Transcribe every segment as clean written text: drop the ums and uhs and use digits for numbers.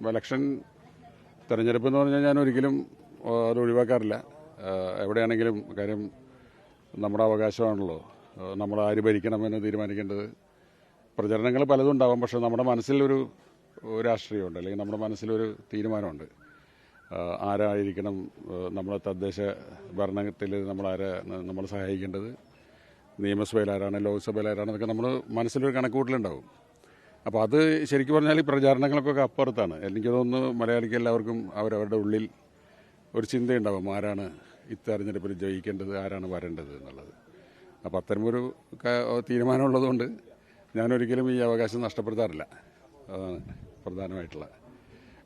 Election തെരഞ്ഞെടുപ്പ് എന്ന് പറഞ്ഞാൽ ഞാൻ ഒരിക്കലും അത് ഒഴിവാക്കാറില്ല. എവിടെയാണെങ്കിലും കാര്യം നമ്മുടെ അവകാശമാണല്ലോ. നമ്മൾ ആര് ഭരിക്കണമെന്ന് തീരുമാനിക്കേണ്ടത്. പ്രചരണങ്ങൾ പലതും ഉണ്ടാവാം, പക്ഷേ നമ്മുടെ മനസ്സിലൊരു രാഷ്ട്രീയമുണ്ട്, അല്ലെങ്കിൽ നമ്മുടെ മനസ്സിലൊരു തീരുമാനമുണ്ട്. ആരായിരിക്കണം നമ്മുടെ തദ്ദേശ ഭരണത്തിൽ നമ്മൾ സഹായിക്കേണ്ടത്, നിയമസഭയിൽ ആരാണ്, ലോക്സഭയിൽ ആരാണ്, എന്നൊക്കെ നമ്മൾ മനസ്സിലൊരു കണക്കുകൂട്ടലുണ്ടാവും. അപ്പോൾ അത് ശരിക്കും പറഞ്ഞാൽ ഈ പ്രചാരണങ്ങൾക്കൊക്കെ അപ്പുറത്താണ്. എനിക്ക് തോന്നുന്നു മലയാളിക്ക് എല്ലാവർക്കും അവരവരുടെ ഉള്ളിൽ ഒരു ചിന്തയുണ്ടാവും, ആരാണ് ഇത്തെരഞ്ഞെടുപ്പിൽ ജയിക്കേണ്ടത്, ആരാണ് വരേണ്ടത് എന്നുള്ളത്. അപ്പോൾ അത്തരമൊരു തീരുമാനമുള്ളതുകൊണ്ട് ഞാനൊരിക്കലും ഈ അവകാശം നഷ്ടപ്പെടുത്താറില്ല. അതാണ് പ്രധാനമായിട്ടുള്ള.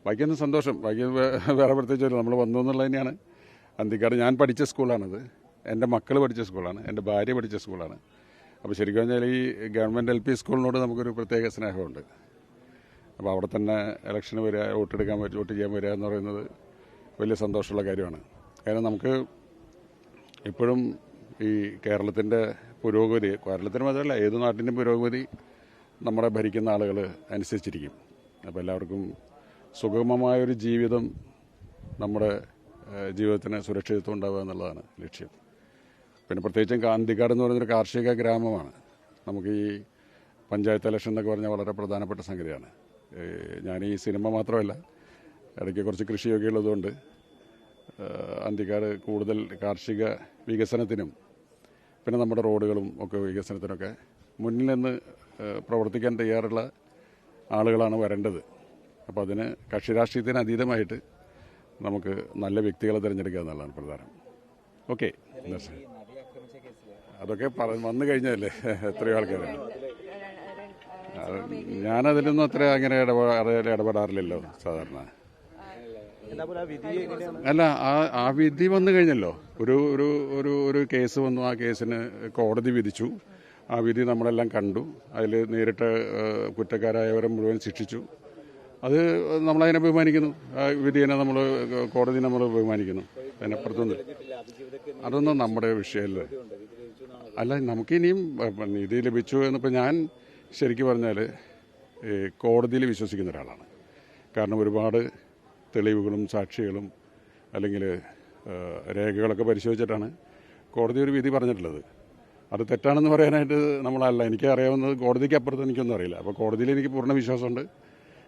ബാക്കിയൊന്നും സന്തോഷം. ബാക്കി വേറെ പ്രത്യേകിച്ച് നമ്മൾ വന്നു എന്നുള്ളത് തന്നെയാണ്. അന്തിക്കാട് ഞാൻ പഠിച്ച സ്കൂളാണിത്, എൻ്റെ മക്കൾ പഠിച്ച സ്കൂളാണ്, എൻ്റെ ഭാര്യ പഠിച്ച സ്കൂളാണ്. അപ്പോൾ ശരിക്കും പറഞ്ഞാൽ ഈ ഗവൺമെൻറ് LP സ്കൂളിനോട് നമുക്കൊരു പ്രത്യേക സ്നേഹമുണ്ട്. അപ്പോൾ അവിടെ തന്നെ ഇലക്ഷന് വരിക, വോട്ട് ചെയ്യാൻ വരിക എന്ന് പറയുന്നത് വലിയ സന്തോഷമുള്ള കാര്യമാണ്. കാരണം നമുക്ക് ഇപ്പോഴും ഈ കേരളത്തിൻ്റെ പുരോഗതി, കേരളത്തിന് മാത്രമല്ല ഏത് നാട്ടിൻ്റെയും പുരോഗതി നമ്മളെ ഭരിക്കുന്ന ആളുകൾ അനുസരിച്ചിരിക്കും. അപ്പോൾ എല്ലാവർക്കും സുഗമമായൊരു ജീവിതം, നമ്മുടെ ജീവിതത്തിന് സുരക്ഷിതത്വം ഉണ്ടാവുക എന്നുള്ളതാണ് ലക്ഷ്യം. പിന്നെ പ്രത്യേകിച്ചും അന്തിക്കാട് എന്ന് പറയുന്നൊരു കാർഷിക ഗ്രാമമാണ്. നമുക്ക് ഈ പഞ്ചായത്ത് ഇലക്ഷൻ എന്നൊക്കെ പറഞ്ഞാൽ വളരെ പ്രധാനപ്പെട്ട സംഗതിയാണ്. ഞാൻ ഈ സിനിമ മാത്രമല്ല, ഇടയ്ക്ക് കുറച്ച് കൃഷിയൊക്കെ ഉള്ളതുകൊണ്ട് അന്തിക്കാട് കൂടുതൽ കാർഷിക വികസനത്തിനും പിന്നെ നമ്മുടെ റോഡുകളും ഒക്കെ വികസനത്തിനൊക്കെ മുന്നിൽ നിന്ന് പ്രവർത്തിക്കാൻ തയ്യാറുള്ള ആളുകളാണ് വരേണ്ടത്. അപ്പോൾ അതിന് കക്ഷി രാഷ്ട്രീയത്തിന് അതീതമായിട്ട് നമുക്ക് നല്ല വ്യക്തികളെ തിരഞ്ഞെടുക്കുക എന്നുള്ളതാണ് പ്രധാനം. ഓക്കെ, അതൊക്കെ വന്നു കഴിഞ്ഞതല്ലേ എത്രയോ ആൾക്കാരാണ്. ഞാനതിലൊന്നും അത്ര അങ്ങനെ ഇടപെടാറില്ലല്ലോ സാധാരണ. അല്ല, ആ വിധി വന്നു കഴിഞ്ഞല്ലോ. ഒരു കേസ് വന്നു, ആ കേസിന് കോടതി വിധിച്ചു. ആ വിധി നമ്മളെല്ലാം കണ്ടു. അതിൽ നേരിട്ട് കുറ്റക്കാരായവരെ മുഴുവൻ ശിക്ഷിച്ചു. അത് നമ്മളതിനെ ബഹുമാനിക്കുന്നു. ആ വിധിയെ കോടതി നമ്മൾ ബഹുമാനിക്കുന്നു. അതിനപ്പുറത്തൊന്നും അതൊന്നും നമ്മുടെ വിഷയമല്ല. അല്ല, നമുക്കിനിയും നീതി ലഭിച്ചു എന്നിപ്പോൾ ഞാൻ ശരിക്കും പറഞ്ഞാൽ കോടതിയിൽ വിശ്വസിക്കുന്ന ഒരാളാണ്. കാരണം ഒരുപാട് തെളിവുകളും സാക്ഷികളും അല്ലെങ്കിൽ രേഖകളൊക്കെ പരിശോധിച്ചിട്ടാണ് കോടതി ഒരു വിധി പറഞ്ഞിട്ടുള്ളത്. അത് തെറ്റാണെന്ന് പറയാനായിട്ട് നമ്മളല്ല. എനിക്ക് അറിയാവുന്നത് കോടതിക്ക് അപ്പുറത്ത് എനിക്കൊന്നും അറിയില്ല. അപ്പോൾ കോടതിയിൽ എനിക്ക് പൂർണ്ണ വിശ്വാസമുണ്ട്.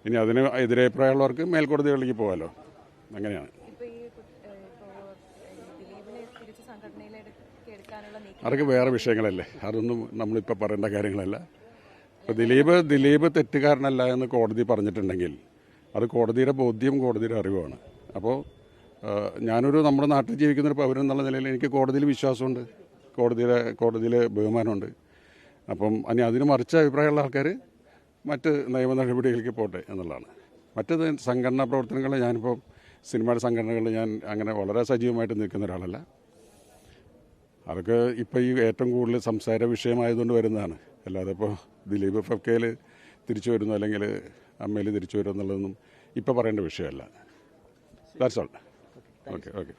ഇനി അതിന് എതിരഭിപ്രായമുള്ളവർക്ക് മേൽക്കോടതികളിലേക്ക് പോകാമല്ലോ. അങ്ങനെയാണ്. അതൊക്കെ വേറെ വിഷയങ്ങളല്ലേ, അതൊന്നും നമ്മളിപ്പോൾ പറയേണ്ട കാര്യങ്ങളല്ല. ഇപ്പോൾ ദിലീപ് തെറ്റുകാരനല്ല എന്ന് കോടതി പറഞ്ഞിട്ടുണ്ടെങ്കിൽ അത് കോടതിയുടെ ബോധ്യം, കോടതിയുടെ അറിവാണ്. അപ്പോൾ നമ്മുടെ നാട്ടിൽ ജീവിക്കുന്നൊരു പൗരൻ എന്നുള്ള നിലയിൽ എനിക്ക് കോടതിയിൽ വിശ്വാസമുണ്ട്, കോടതിയിൽ ബഹുമാനമുണ്ട്. അപ്പം അതിന് മറിച്ച അഭിപ്രായമുള്ള ആൾക്കാർ മറ്റ് നിയമ നടപടികളിലേക്ക് പോട്ടെ എന്നുള്ളതാണ്. മറ്റത് സംഘടനാ പ്രവർത്തനങ്ങൾ, ഞാനിപ്പോൾ സിനിമയുടെ സംഘടനകളിൽ ഞാൻ അങ്ങനെ വളരെ സജീവമായിട്ട് നിൽക്കുന്ന ഒരാളല്ല. അതൊക്കെ ഇപ്പോൾ ഈ ഏറ്റവും കൂടുതൽ സംസാര വിഷയമായതുകൊണ്ട് വരുന്നതാണ്. അല്ലാതെ ഇപ്പോൾ ദിലീപ് FFKയിൽ തിരിച്ചു വരുന്നു അല്ലെങ്കിൽ അമ്മയിൽ തിരിച്ചു വരുന്നു എന്നുള്ളതൊന്നും ഇപ്പോൾ പറയേണ്ട വിഷയമല്ല. That's all. ഓക്കെ.